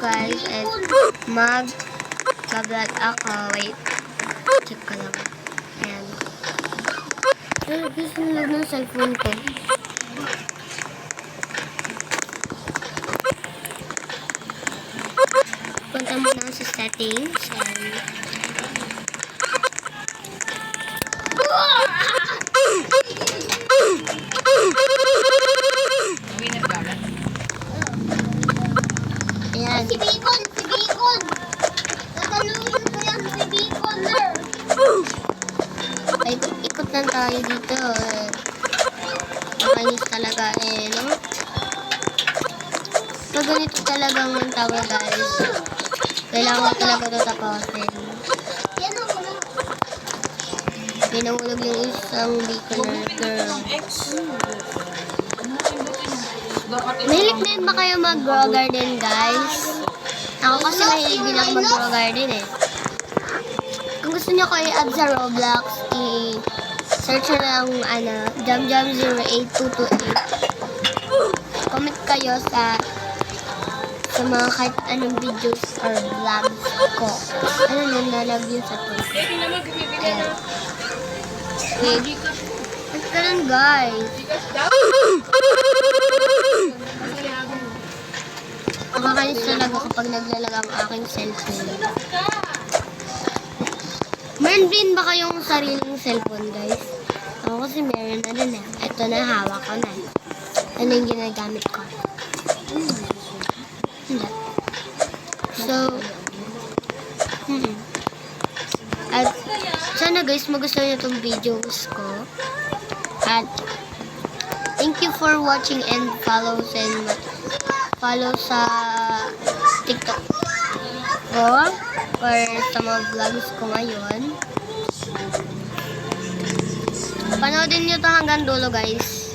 guys is mag-vlog ako. Wait. Check ko lang. Ayan. Gusto nyo ng cellphone ko. Punta muna sa settings. Ayan. Si Bacon! Si Bacon! Tatalungin ko yan si Bacon! Ay, ikot lang tayo dito. Nakainis talaga no? Pag ganito talagang ang tower guys, kailangan ko talaga ito tapasin. Yan ang ulo. Pinahulog yung isang beaconer girl. Mahilig na ba kayo mag-grow garden guys? Ako kasi mahilig din ako mag-grow garden Kung gusto niyo ko i-add sa Roblox, i-search nyo lang jamjam08228. Comment kayo sa mga kahit anong videos or vlogs ko. Ano nang nalag yun sa to? Ayan. Okay. Ba't ka lang guys? Nakakainis talaga kapag naglalag ang aking cellphone. Meron din ba kayong sariling cellphone guys? Ako kasi meron na din Ito na, hawak ko na. Ano yung ginagamit ko? Hindi. So, at sana guys magustuhan nyo itong videos ko. At thank you for watching and follow sa TikTok ko or sa mga vlogs ko ngayon. Panoodin nyo to hanggang dulo guys.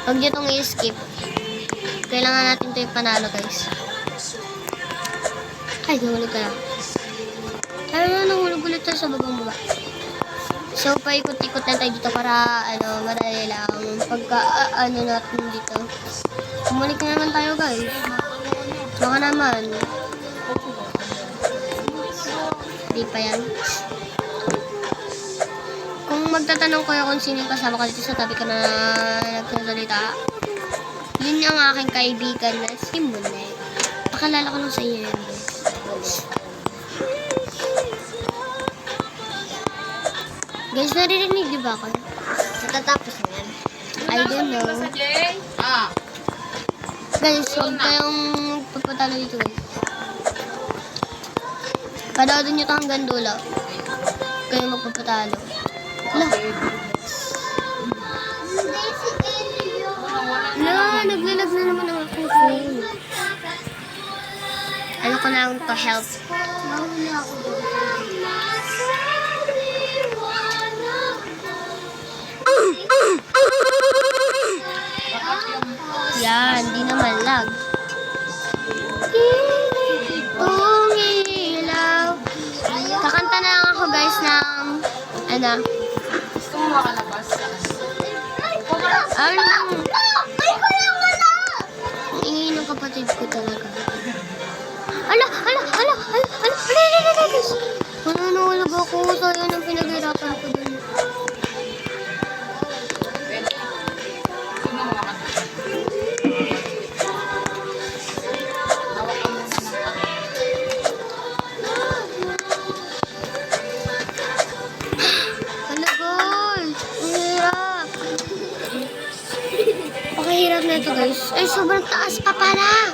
Huwag nyo itong i-skip. Kailangan natin ito yung panalo guys. Ay, nahulog ka lang. Ay, nahulog ulit tayo sa babang baba. So, paikot-ikot na tayo dito para, madali lang. Pagka, natin dito. Bumalik na naman tayo guys. Baka naman. Di pa yan. Kung magtatanong kayo kung sino yung kasama ka dito sa tabi ka na nagsasalita, yun yung aking kaibigan na si Monet. Pakalala ko lang sa iyo yun. Guys, naririnig di ba ako? Natatapos na yan. I don't know. Guys, huwag kayong papatalo dito guys. Panoodin nyo ito hanggang dulo. Kayo magpapatalo. Hala. Hala, naglalag na naman ang aking phone. Ano ko na to help? Nahuli ako doon. Yan, di naman lag. Kung ilaw. Kakanta na lang ako guys ng Gusto mo makalabas? Ay, Ay, wala! ang ingay ng kapatid ko talaga. Ala! Nananawalag ako. Tayo nang pinaghirapan ko dun. Pakahirap na ito guys. Ay, sobrang taas pa pala.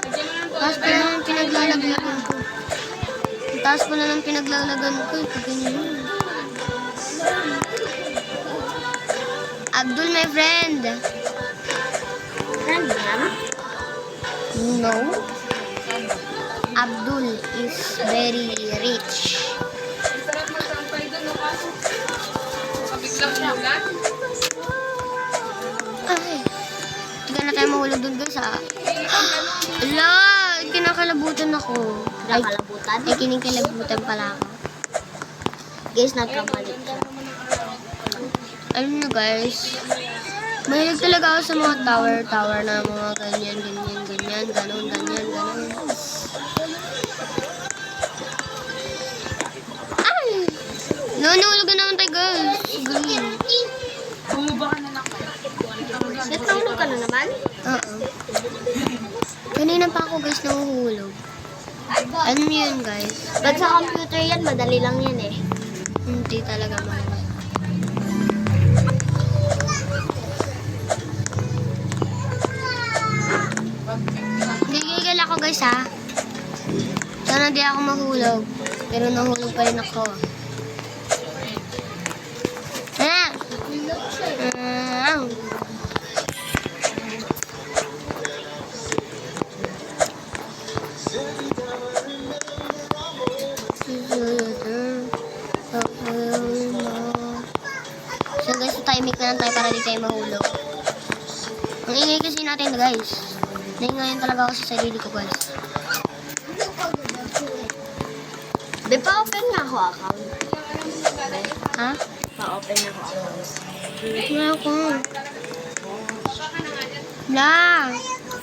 Taas pa na ng pinaglalaglagan ko. Taas pa na ng pinaglalagan ko. Ganyan. Abdul, my friend. Friend yan? No. Abdul is very rich. Sarap magsampay doon, no? Kaso, kabiglang ulan. Ay. Hindi na tayo mahulog doon guys Ala, kinakalabutan ako. Nakalabutan? Ay, kinikalabutan pala ako. Guys, nagkamalit siya. Ano na guys, mahilig talaga ako sa mga tower na mga ganyan, ganon. guys. Green. Bumaba ka na lang kayo. Natulog ka na naman? Oo. Kanina pa ako guys nahuhulog. Ano yun guys? Ba't sa computer yan? Madali lang yan eh. Hindi talaga mahal. Gigigil ako guys ha. Sana di ako mahulog. Pero nahulog pa rin ako. Ah! Ah! So guys, timing na lang tayo para di tayo mahulog. Ang ingay kasi natin guys. Naingayan talaga ako sa sarili ko guys. Di pa open nga ako account. Ha? Pa-open ako account. Wala ako. Wala.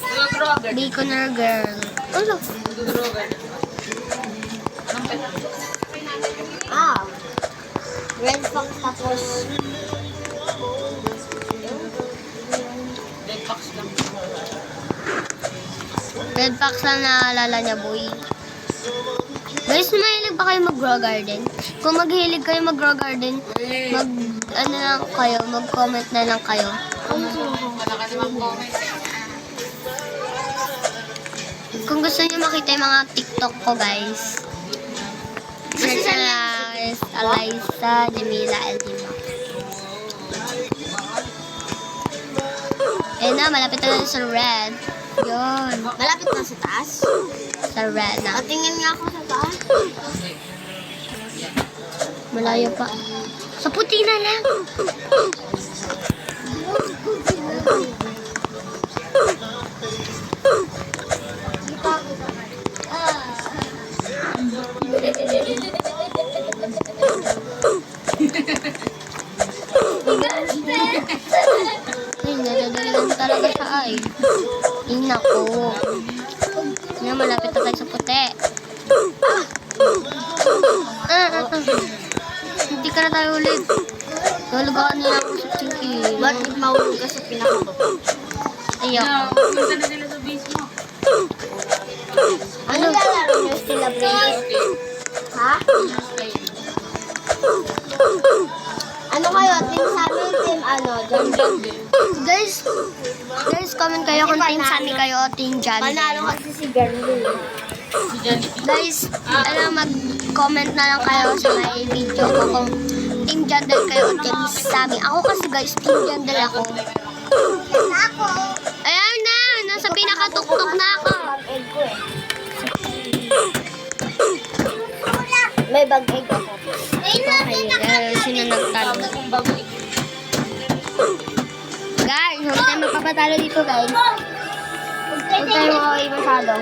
Nag-roger. Baconer girl. Ano? Nag-roger. Anong pet? Ah. Red Fox tapos. Dead box lang. Red Fox lang naalala niya boy. Guys, mahilig ba kayo mag-grow garden? Kung maghilig kayo mag-grow garden, ano lang kayo, mag-comment na lang kayo. Wala ka namang comment. Kung gusto niyo makita yung mga TikTok ko guys, search na Eliza Jamila Aldima. Ayun na, malapit na sa red. Yun. Malapit na sa taas. Sa red na. Nakatingin nga ako sa taas. Malayo pa. Sa puti na lang. Ay, nadadalian talaga siya ay. Ina ko. Na, malapit na tayo sa puti. Hindi ka na tayo ulit. Nalagaan nila ako sa chinky. Ba't di mahulog ka sa pinakato? Ayak. Punta na sila sa base mo. Ano lalaro nyo sila, Brady? Ha? Ano kayo? Team Sammy, team ano? John John. Guys, comment kayo kung team Sammy kayo o team John. Panalo kasi si Gandhi. Si Jollibee. Guys, mag-comment na lang kayo sa may video ko kung team Jandal kayo o team Sammy. Ako kasi guys, team Jandal ako. Ako! Ayan na, nasa pinakatuktok na ako. Bag-egg ko eh. May bag-egg ako. Okay, sino nagtalo? Kung baboy. Guys, huwag tayo magpapatalo dito guys. Huwag tayo makaway masyado.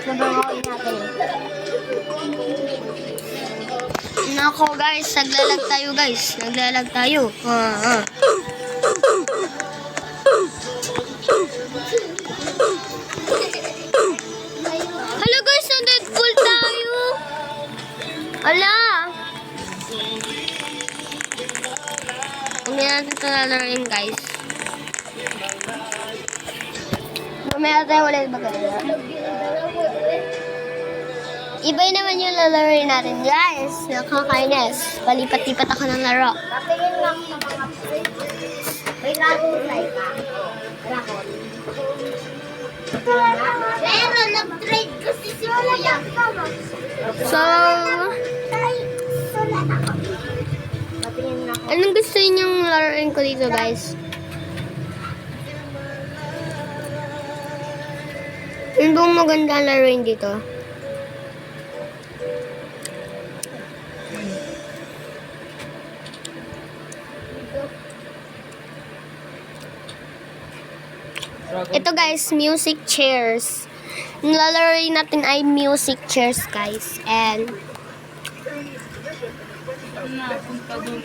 Sobrang makaway natin eh. Nako guys, naglalag tayo guys. Naglalag tayo. Hello guys, na Deadpool tayo. Ala. Hindi natin ito lalaroin guys. Mamaya tayo ulit mag-alala. Iba naman yung lalaroin natin guys. Nakakainis. Palipat-lipat ako ng laro. Patingin lang sa mga may dragonfly ka. Dragon. Pero nag-trade kasi si Kuya. So, Patingin lang. anong gusto ninyong laruin ko dito guys? Ano bang maganda laruin dito? Ito guys, music chairs. Nilalaroin natin ay music chairs guys. And Punta doon.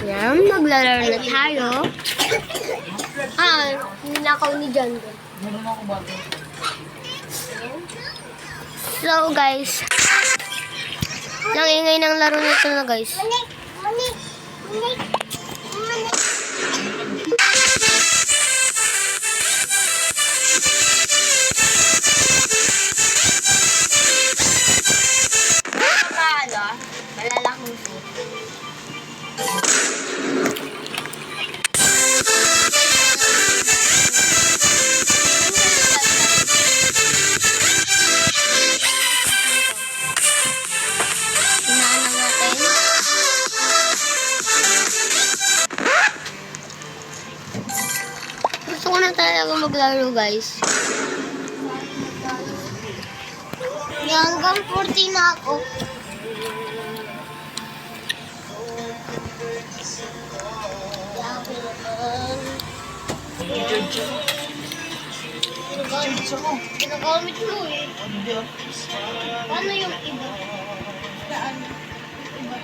yan, maglalaro na tayo. Ninakaw ni John. Meron ako bago. So guys, Lang ingay ng laro nito na guys. Manik! Manik! Manik! Manik! Paano? Malalaking food. Inaanang natin. Gusto ko na talaga maglaro guys. Hanggang 40 na ako. Ginagamit mo eh. Paano yung iba? Saan? Iba.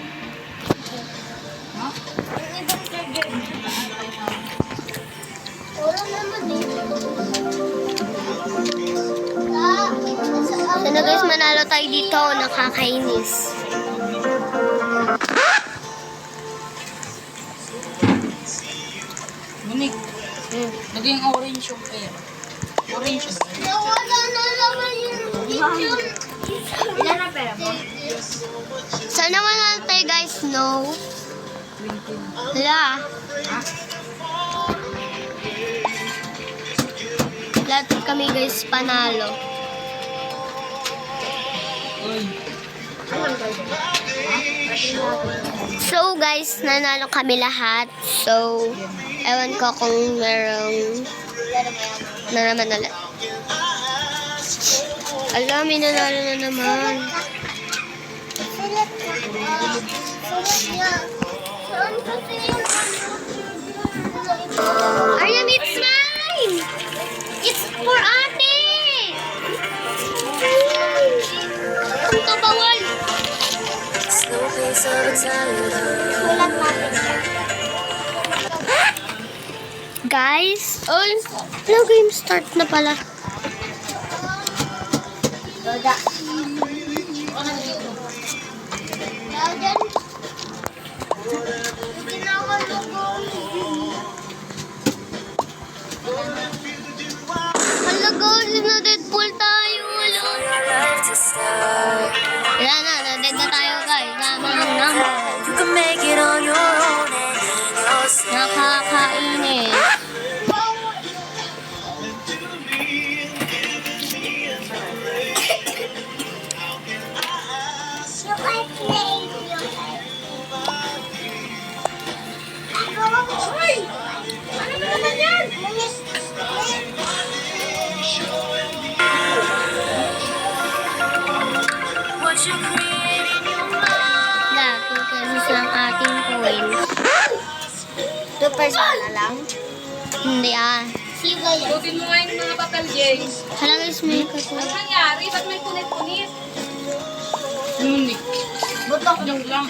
Ha? Yung ibang charger. Wala naman eh. Sana guys, manalo tayo dito. Nakakainis. Munik. Naging orange yung air. Orange ba? Nawala na naman yung kitchen. Ilan na pera mo? Sana manalo tayo guys. No. 20. Wala. Lahat kami guys panalo. Uy. So guys, nanalo kami lahat. So, ewan ko kung merong na naman ulit. Alam, may nanalo na naman. Sulat na. Sulat niya. Saan kasi yung Aryan, it's mine! It's for ate! Ito bawal! sulat natin? Guys, no game start na pala. Loda. Loda. Hala guys, na Deadpool tayo. Wala na, na-dead na tayo guys. You can make it on your own and in your sleep. Nakakainis. What you create in your mind. Gato, kasi ang ating coins. 2% na lang. Hindi Siga yan. Butin mo nga yung mga papel, James. Hala guys, may kaso. Ano nangyari? Ba't may kunit-kunit? Munik. Butok. Joke lang.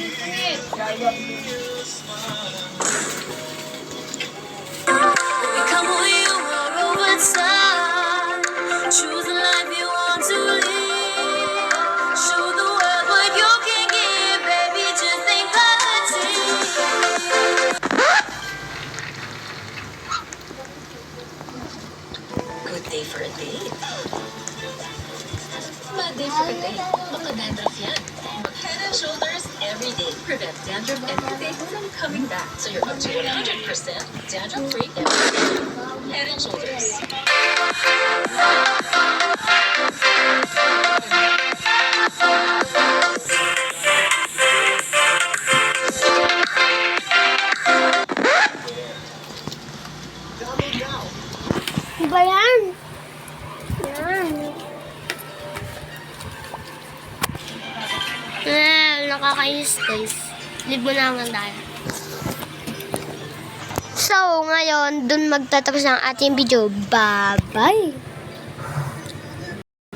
Become who you are over time. Choose the life you want to live. Show the world what you can give, baby. Just think positive. Good day for a date. Bad day for a date. Mga dandruff yan. Head and Shoulders every day. Prevent dandruff every day from coming back. So you're up to 100% dandruff-free every day. Head and Shoulders. Ano ba yan? Yan. Nakakainis guys. Live mo naman tayo. So, ngayon, dun magtatapos ang ating video. Bye-bye!